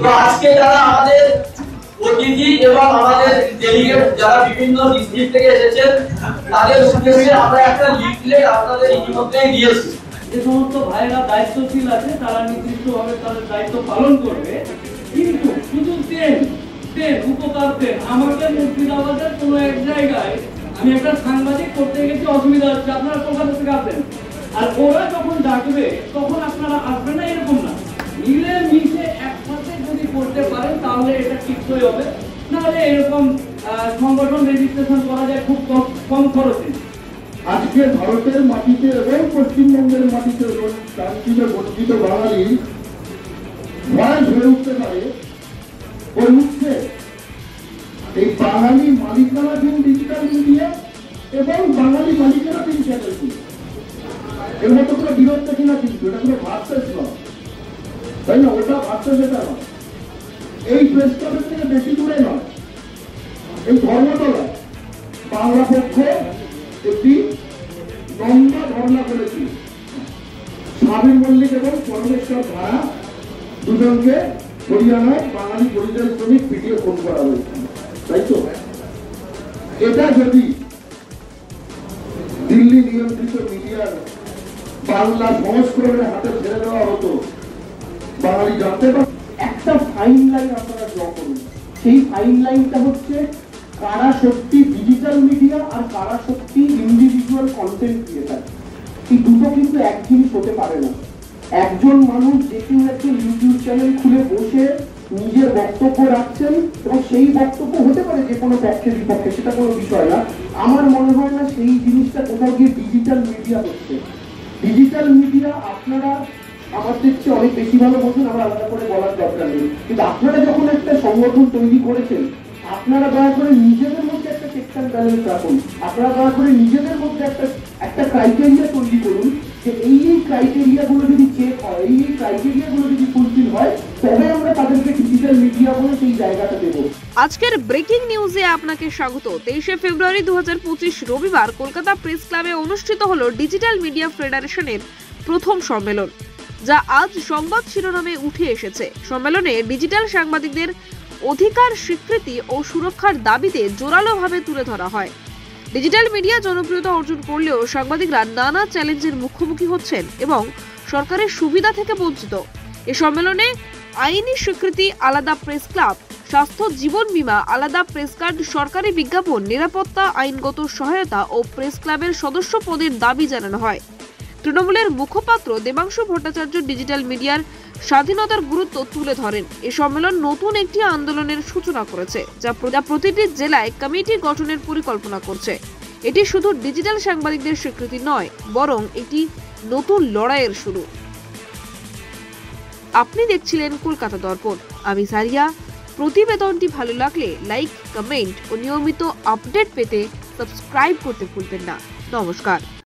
তো আজকে যারা আমাদের অতিথি এবং আমাদের ডেলিগেট যারা বিভিন্ন ডিস্ট্রিক্ট থেকে এসেছেন তাদের উদ্দেশ্যে আমরা একটা লিফলেট আপনাদের ইতিমধ্যেই দিয়েছি। যে সমস্ত ভাইরা দায়িত্বশীল আছে তারা নির্দিষ্টভাবে তাদের দায়িত্ব পালন করবে, কিন্তু শুধু দেন উপকার দেন। আমাকে মুর্শিদাবাদের কোনো এক জায়গায় আমি একটা সাংবাদিক করতে গেছি, অসুবিধা হচ্ছে, আপনারা কলকাতা থেকে আসবেন, আর ওরা যখন ডাকবে তখন আপনারা আসবেন না, এরকম না। মিলে মিশে একসাথে যদি করতে পারেন তাহলে এটা ঠিকই হবে, নাহলে এরকম সংগঠন রেজিস্ট্রেশন করা যায় খুব কম খরচে। আজকে ভারতের মাটিতে এবং পশ্চিমবঙ্গের মাটিতে শান্তিতে বঞ্চিত বাঙালি ভয় হয়ে উঠতে পারে, ওই উঠছে এই বাঙালি মালিকানাধীন ডিজিটাল মিডিয়া এবং বাঙালি মালিকানাধীন চ্যানেল। এর মতো কোনো বিরোধ দেখি না, কিন্তু এটা কোনো ভাবতেস নয়, তাই না? ওটা ভাবতে সেটা নয়, এই প্রেস ক্লাবের থেকে বেশি দূরে নয়, এই ধর্মতলা বাংলা পক্ষে একটি লম্বা ধর্ণা করেছি। সাবির মল্লিক এবং পরমেশ্বর ধারা দুজনকে হরিয়ানায় বাঙালি পরিযায়ী শ্রমিক পিটিয়ে ফোন করা হয়েছে, তাই তো? এটা যদি দিল্লি নিয়ন্ত্রিত মিডিয়ার বাংলা সংস্করণের হাতে ছেড়ে দেওয়া হতো, বাঙালি জানতে পারে। একটা ফাইন লাইন আপনারা ড্র করুন। সেই ফাইন লাইনটা হচ্ছে কারা সত্যি ডিজিটাল মিডিয়া আর কারা সত্যি ইন্ডিভিজুয়াল কন্টেন্ট ক্রিয়েটার। এই দুটো কিন্তু এক জিনিস হতে পারে না। একজন মানুষ যে কেউ একটা ইউটিউব চ্যানেল খুলে বসে নিজের বক্তব্য রাখছেন এবং সেই বক্তব্য হতে পারে যে কোনো পক্ষে বিপক্ষে, সেটা কোনো বিষয় না। আমার মনে হয় না সেই জিনিসটা কোথাও গিয়ে ডিজিটাল মিডিয়া হচ্ছে। ডিজিটাল মিডিয়া আপনারা আমাদের চেয়ে অনেক বেশি ভালো বোঝেন, আমরা আলাদা করে বলার দরকার নেই, কিন্তু আপনারা যখন একটা সংগঠন তৈরি করেছেন আপনারা দয়া করে নিজেদের মধ্যে একটা চেক অ্যান্ড ব্যালেন্স রাখুন। আপনারা দয়া করে নিজেদের মধ্যে একটা ক্রাইটেরিয়া তৈরি করুন যে এই ক্রাইটেরিয়াগুলো যদি চেক হয়, এই ক্রাইটেরিয়াগুলো যদি ফুলফিল হয়, তবে আমরা তাদেরকে ডিজিটাল মিডিয়া বলে সেই জায়গাটা দেব। আজকের ব্রেকিং নিউজে আপনাকে স্বাগত। 23শে ফেব্রুয়ারি 2025 রবিবার কলকাতা প্রেস ক্লাবে অনুষ্ঠিত হলো ডিজিটাল মিডিয়া ফেডারেশনের প্রথম সম্মেলন, যা আজ সংবাদ শিরোনামে উঠে এসেছে। সম্মেলনে ডিজিটাল সাংবাদিকদের অধিকার, স্বীকৃতি ও সুরক্ষার দাবিতে জোরালোভাবে তুলে ধরা হয়। ডিজিটাল মিডিয়া জনপ্রিয়তা অর্জন করলেও সাংবাদিকরা নানা চ্যালেঞ্জের মুখোমুখি হচ্ছেন এবং সরকারের সুবিধা থেকে বঞ্চিত। এ সম্মেলনে আইনি স্বীকৃতি আলাদা প্রেস ক্লাব, স্বাস্থ্য জীবন বীমা আলাদা প্রেস কার্ড, সরকারি বিজ্ঞাপন, নিরাপত্তা, আইনগত সহায়তা ও প্রেস ক্লাবের সদস্য পদের দাবি জানানো হয়। তৃণমূলের মুখপাত্র দেবাংশু ভট্টাচার্য ডিজিটাল মিডিয়ার স্বাধীনতার গুরুত্ব তুলে ধরেন। এই সম্মেলন নতুন একটি আন্দোলনের সূচনা করেছে, যা প্রতিটি জেলায় কমিটি গঠনের পরিকল্পনা করছে। এটি শুধু ডিজিটাল সাংবাদিকদের স্বীকৃতি নয়, বরং এটি নতুন লড়াইয়ের শুরু। আপনি দেখছিলেন কলকাতা দর্পণ, আমি সারিয়া। প্রতিবেদনটি ভালো লাগলে লাইক, কমেন্ট ও নিয়মিত আপডেট পেতে সাবস্ক্রাইব করতে ভুলবেন না। নমস্কার।